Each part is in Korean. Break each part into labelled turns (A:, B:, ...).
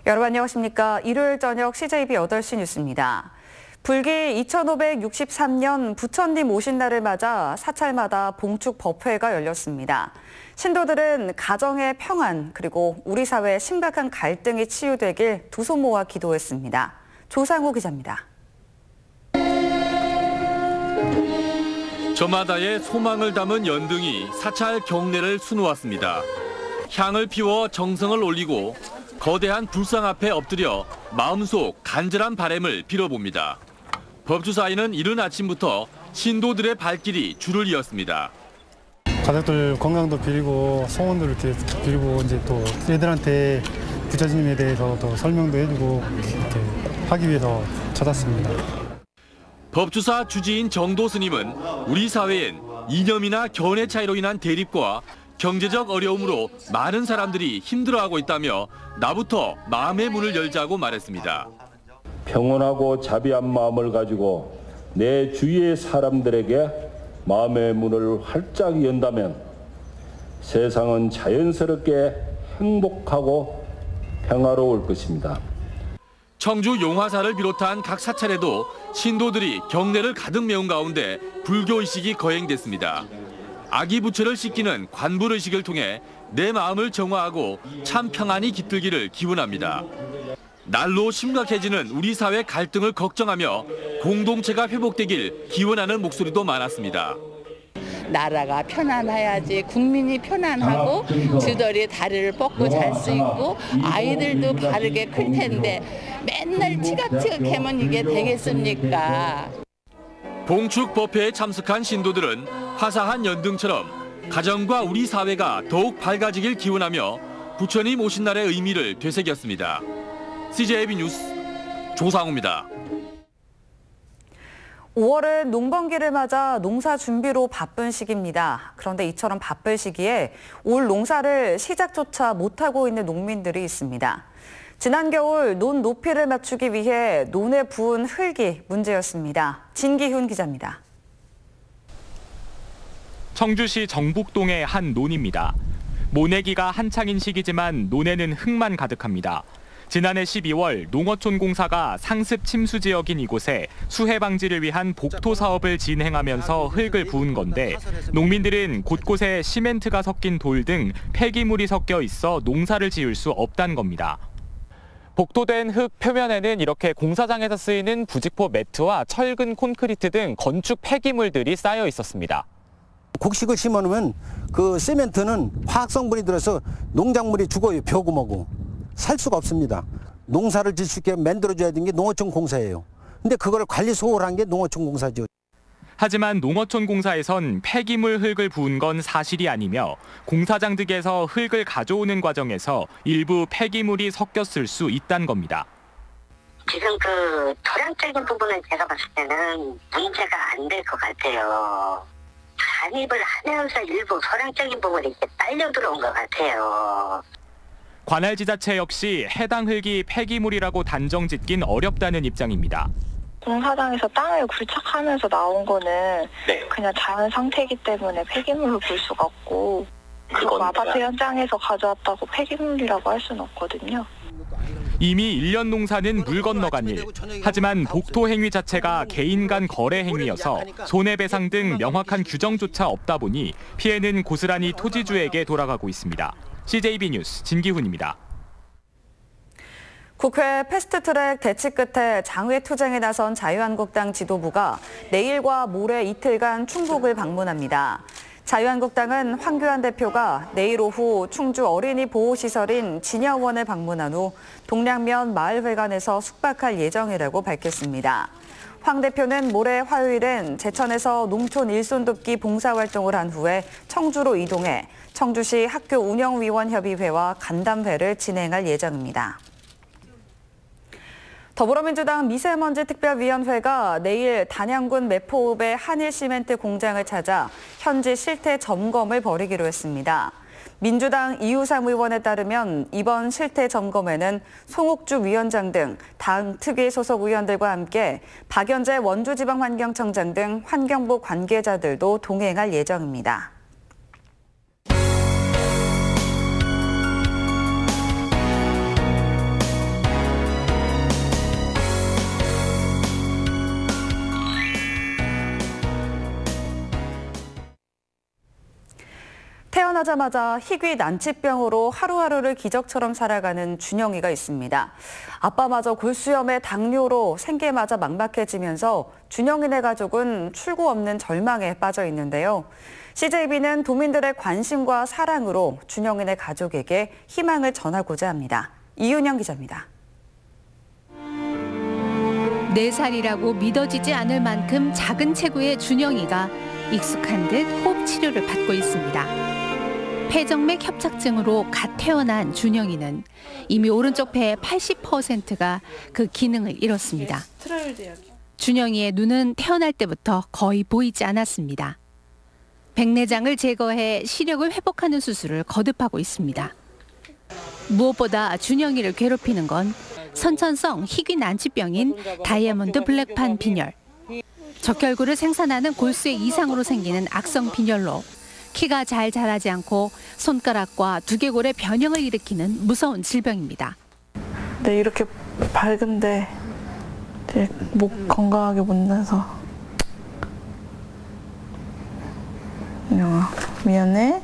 A: 여러분 안녕하십니까. 일요일 저녁 CJB 8시 뉴스입니다. 불기 2563년 부처님 오신 날을 맞아 사찰마다 봉축 법회가 열렸습니다. 신도들은 가정의 평안 그리고 우리 사회의 심각한 갈등이 치유되길 두 손 모아 기도했습니다. 조상우 기자입니다.
B: 저마다의 소망을 담은 연등이 사찰 경례를 수놓았습니다. 향을 피워 정성을 올리고 거대한 불상 앞에 엎드려 마음속 간절한 바람을 빌어봅니다. 법주사에는 이른 아침부터 신도들의 발길이 줄을 이었습니다.
C: 가족들 건강도 빌고 소원도 이렇게 빌고 이제 또 애들한테 부처님에 대해서 더 설명도 해주고 이렇게 하기 위해서 찾았습니다.
B: 법주사 주지인 정도 스님은 우리 사회엔 이념이나 견해 차이로 인한 대립과 경제적 어려움으로 많은 사람들이 힘들어하고 있다며 나부터 마음의 문을 열자고 말했습니다.
D: 평온하고 자비한 마음을 가지고 내 주위의 사람들에게 마음의 문을 활짝 연다면 세상은 자연스럽게 행복하고 평화로울 것입니다.
B: 청주 용화사를 비롯한 각 사찰에도 신도들이 경례를 가득 메운 가운데 불교의식이 거행됐습니다. 아기 부처를 씻기는 관불의식을 통해 내 마음을 정화하고 참 평안이 깃들기를 기원합니다. 날로 심각해지는 우리 사회 갈등을 걱정하며 공동체가 회복되길 기원하는 목소리도 많았습니다.
E: 나라가 편안해야지 국민이 편안하고 주들이 다리를 뻗고 잘 수 있고 아이들도 바르게 클 텐데 맨날 지각지각하면 이게 되겠습니까?
B: 봉축 법회에 참석한 신도들은 화사한 연등처럼 가정과 우리 사회가 더욱 밝아지길 기원하며 부처님 오신 날의 의미를 되새겼습니다. CJB 뉴스 조상우입니다.
A: 5월은 농번기를 맞아 농사 준비로 바쁜 시기입니다. 그런데 이처럼 바쁠 시기에 올 농사를 시작조차 못하고 있는 농민들이 있습니다. 지난 겨울 논 높이를 맞추기 위해 논에 부은 흙이 문제였습니다. 진기훈 기자입니다.
F: 청주시 정북동의 한 논입니다. 모내기가 한창인 시기지만 논에는 흙만 가득합니다. 지난해 12월 농어촌 공사가 상습 침수 지역인 이곳에 수해 방지를 위한 복토 사업을 진행하면서 흙을 부은 건데 농민들은 곳곳에 시멘트가 섞인 돌 등 폐기물이 섞여 있어 농사를 지을 수 없다는 겁니다. 복토된 흙 표면에는 이렇게 공사장에서 쓰이는 부직포 매트와 철근 콘크리트 등 건축 폐기물들이 쌓여 있었습니다.
G: 곡식을 심어놓으면 그 시멘트는 화학 성분이 들어서 농작물이 죽어요. 벼구먹고. 살 수가 없습니다. 농사를 질 수 있게 만들어줘야 되는 게 농어촌 공사예요. 근데 그걸 관리 소홀한 게 농어촌 공사죠.
F: 하지만 농어촌 공사에선 폐기물 흙을 부은 건 사실이 아니며 공사장 득에서 흙을 가져오는 과정에서 일부 폐기물이 섞였을 수 있다는 겁니다.
H: 지금 그 토양적인 부분은 제가 봤을 때는 문제가 안 될 것 같아요. 잔입을 하면서 일부 소량적인 부분이 이렇게 딸려 들어온 것 같아요.
F: 관할지자체 역시 해당 흙이 폐기물이라고 단정짓긴 어렵다는 입장입니다.
I: 공사장에서 땅을 굴착하면서 나온 거는 그냥 자연 상태이기 때문에 폐기물로 볼 수가 없고 그리고 아파트 현장에서 가져왔다고 폐기물이라고 할 수는 없거든요.
F: 이미 1년 농사는 물 건너간 일. 하지만 복토 행위 자체가 개인 간 거래 행위여서 손해배상 등 명확한 규정조차 없다 보니 피해는 고스란히 토지주에게 돌아가고 있습니다. CJB 뉴스 진기훈입니다.
A: 국회 패스트트랙 대치 끝에 장외 투쟁에 나선 자유한국당 지도부가 내일과 모레 이틀간 충북을 방문합니다. 자유한국당은 황교안 대표가 내일 오후 충주 어린이 보호시설인 진여원을 방문한 후 동량면 마을회관에서 숙박할 예정이라고 밝혔습니다. 황 대표는 모레 화요일엔 제천에서 농촌 일손 돕기 봉사활동을 한 후에 청주로 이동해 청주시 학교운영위원협의회와 간담회를 진행할 예정입니다. 더불어민주당 미세먼지 특별위원회가 내일 단양군 매포읍의 한일시멘트 공장을 찾아 현지 실태 점검을 벌이기로 했습니다. 민주당 이우삼 의원에 따르면 이번 실태 점검에는 송옥주 위원장 등 당 특위 소속 의원들과 함께 박연재 원주지방환경청장 등 환경부 관계자들도 동행할 예정입니다. 태어나자마자 희귀 난치병으로 하루하루를 기적처럼 살아가는 준영이가 있습니다. 아빠마저 골수염에 당뇨로 생계마저 막막해지면서 준영이네 가족은 출구 없는 절망에 빠져 있는데요. CJB는 도민들의 관심과 사랑으로 준영이네 가족에게 희망을 전하고자 합니다. 이윤영 기자입니다.
J: 4살이라고 믿어지지 않을 만큼 작은 체구의 준영이가 익숙한 듯 호흡 치료를 받고 있습니다. 폐정맥 협착증으로 갓 태어난 준영이는 이미 오른쪽 폐의 80%가 그 기능을 잃었습니다. 준영이의 눈은 태어날 때부터 거의 보이지 않았습니다. 백내장을 제거해 시력을 회복하는 수술을 거듭하고 있습니다. 무엇보다 준영이를 괴롭히는 건 선천성 희귀 난치병인 다이아몬드 블랙판 빈혈. 적혈구를 생산하는 골수의 이상으로 생기는 악성 빈혈로 키가 잘 자라지 않고 손가락과 두개골의 변형을 일으키는 무서운 질병입니다.
I: 네, 이렇게 밝은데 이제 목 건강하게 못 내서 준영아 미안해.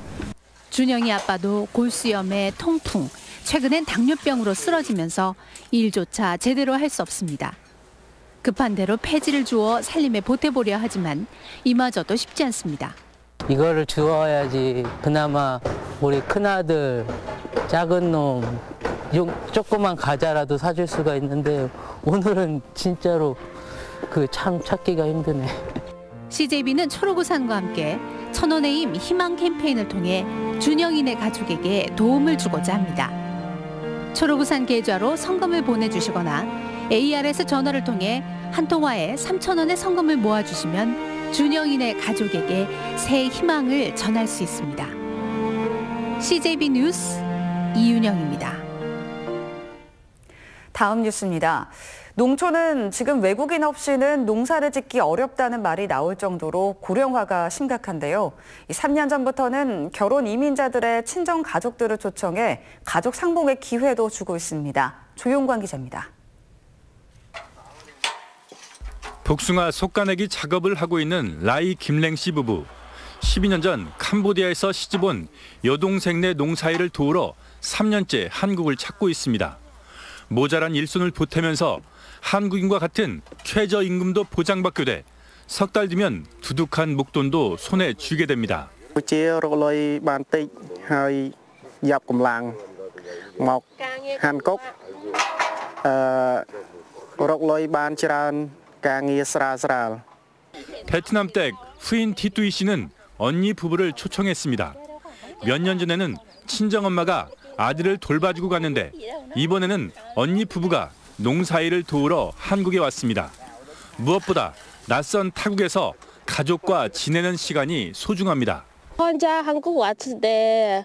J: 준영이 아빠도 골수염에 통풍, 최근엔 당뇨병으로 쓰러지면서 일조차 제대로 할 수 없습니다. 급한 대로 폐지를 주어 살림에 보태보려 하지만 이마저도 쉽지 않습니다.
K: 이거를 주어야지 그나마 우리 큰아들, 작은 놈 조그만 과자라도 사줄 수가 있는데 오늘은 진짜로 참 찾기가 힘드네.
J: CJB는 초록우산과 함께 천원의 힘 희망 캠페인을 통해 준영이네 가족에게 도움을 주고자 합니다. 초록우산 계좌로 성금을 보내주시거나 ARS 전화를 통해 한 통화에 3,000원의 성금을 모아주시면 준영이네 가족에게 새 희망을 전할 수 있습니다. CJB 뉴스 이윤영입니다.
A: 다음 뉴스입니다. 농촌은 지금 외국인 없이는 농사를 짓기 어렵다는 말이 나올 정도로 고령화가 심각한데요. 3년 전부터는 결혼 이민자들의 친정 가족들을 초청해 가족 상봉의 기회도 주고 있습니다. 조용관 기자입니다.
B: 복숭아 솎아내기 작업을 하고 있는 라이 김랭 씨 부부. 12년 전 캄보디아에서 시집온 여동생네 농사일을 도우러 3년째 한국을 찾고 있습니다. 모자란 일손을 보태면서 한국인과 같은 최저임금도 보장받게 돼 석 달 뒤면 두둑한 목돈도 손에 쥐게 됩니다. 베트남 댁 후인 티투이 씨는 언니 부부를 초청했습니다. 몇 년 전에는 친정엄마가 아들을 돌봐주고 갔는데 이번에는 언니 부부가 농사일을 도우러 한국에 왔습니다. 무엇보다 낯선 타국에서 가족과 지내는 시간이 소중합니다.
L: 혼자 한국 왔을 때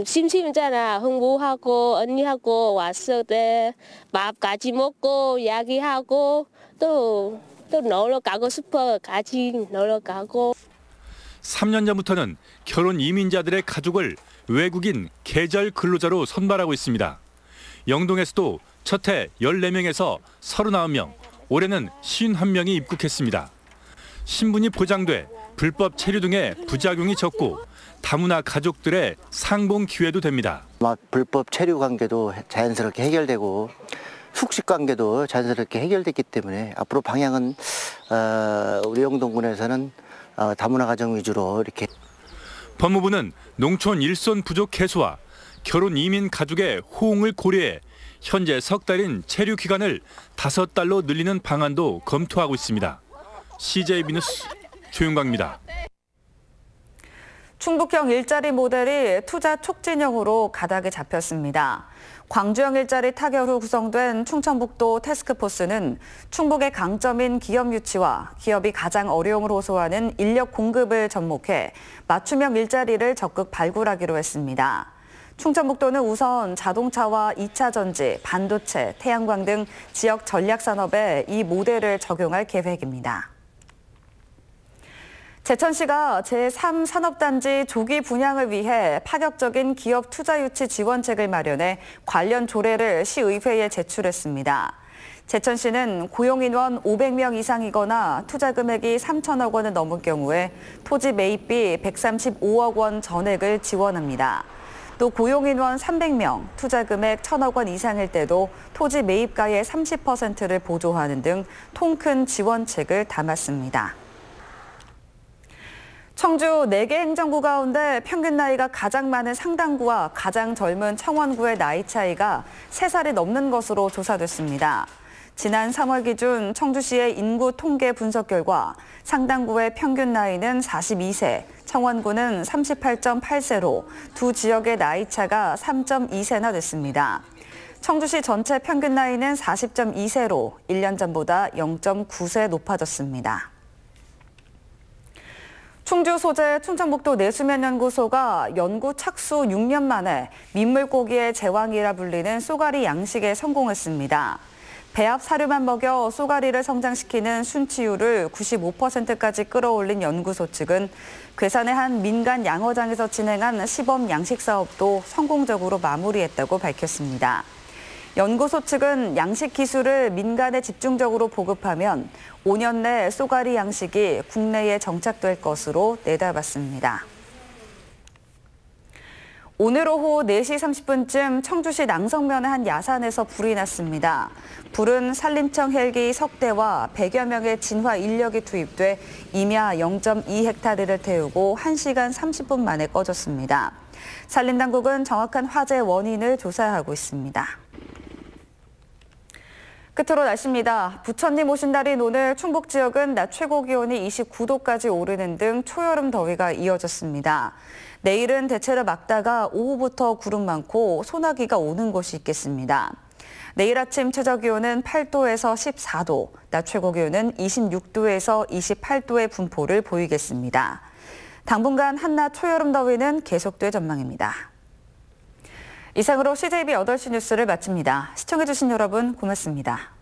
L: 심심하잖아. 흥부하고 언니하고 왔을 때 밥 같이 먹고 이야기하고 또 놀러 가고 싶어. 같이 놀러 가고.
B: 3년 전부터는 결혼 이민자들의 가족을 외국인 계절 근로자로 선발하고 있습니다. 영동에서도 첫 해 14명에서 39명, 올해는 51명이 입국했습니다. 신분이 보장돼 불법 체류 등의 부작용이 적고 다문화 가족들의 상봉 기회도 됩니다.
M: 불법 체류 관계도 자연스럽게 해결되고 숙식 관계도 자연스럽게 해결됐기 때문에 앞으로 방향은 우리 영동군에서는 다문화 가정 위주로 이렇게.
B: 법무부는 농촌 일손 부족 해소와 결혼 이민 가족의 호응을 고려해 현재 석 달인 체류 기간을 5달로 늘리는 방안도 검토하고 있습니다. CJB 뉴스 조윤광입니다.
A: 충북형 일자리 모델이 투자 촉진형으로 가닥에 잡혔습니다. 광주형 일자리 타결 후 구성된 충청북도 태스크포스는 충북의 강점인 기업 유치와 기업이 가장 어려움을 호소하는 인력 공급을 접목해 맞춤형 일자리를 적극 발굴하기로 했습니다. 충청북도는 우선 자동차와 2차 전지, 반도체, 태양광 등 지역 전략 산업에 이 모델을 적용할 계획입니다. 제천시가 제3산업단지 조기 분양을 위해 파격적인 기업 투자 유치 지원책을 마련해 관련 조례를 시의회에 제출했습니다. 제천시는 고용인원 500명 이상이거나 투자 금액이 3천억 원을 넘을 경우에 토지 매입비 135억 원 전액을 지원합니다. 또 고용인원 300명, 투자 금액 1천억 원 이상일 때도 토지 매입가의 30%를 보조하는 등 통큰 지원책을 담았습니다. 청주 4개 행정구 가운데 평균 나이가 가장 많은 상당구와 가장 젊은 청원구의 나이 차이가 3살이 넘는 것으로 조사됐습니다. 지난 3월 기준 청주시의 인구 통계 분석 결과 상당구의 평균 나이는 42세, 청원구는 38.8세로 두 지역의 나이 차가 3.2세나 됐습니다. 청주시 전체 평균 나이는 40.2세로 1년 전보다 0.9세 높아졌습니다. 충주 소재 충청북도 내수면연구소가 연구 착수 6년 만에 민물고기의 제왕이라 불리는 쏘가리 양식에 성공했습니다. 배합 사료만 먹여 쏘가리를 성장시키는 순치율을 95%까지 끌어올린 연구소 측은 괴산의 한 민간 양어장에서 진행한 시범 양식 사업도 성공적으로 마무리했다고 밝혔습니다. 연구소 측은 양식 기술을 민간에 집중적으로 보급하면 5년 내 쏘가리 양식이 국내에 정착될 것으로 내다봤습니다. 오늘 오후 4시 30분쯤 청주시 낭성면의 한 야산에서 불이 났습니다. 불은 산림청 헬기 석대와 100여 명의 진화 인력이 투입돼 임야 0.2헥타르를 태우고 1시간 30분 만에 꺼졌습니다. 산림당국은 정확한 화재 원인을 조사하고 있습니다. 끝으로 날씨입니다. 부처님 오신 날인 오늘 충북 지역은 낮 최고 기온이 29도까지 오르는 등 초여름 더위가 이어졌습니다. 내일은 대체로 맑다가 오후부터 구름 많고 소나기가 오는 곳이 있겠습니다. 내일 아침 최저 기온은 8도에서 14도, 낮 최고 기온은 26도에서 28도의 분포를 보이겠습니다. 당분간 한낮 초여름 더위는 계속될 전망입니다. 이상으로 CJB 8시 뉴스를 마칩니다. 시청해주신 여러분 고맙습니다.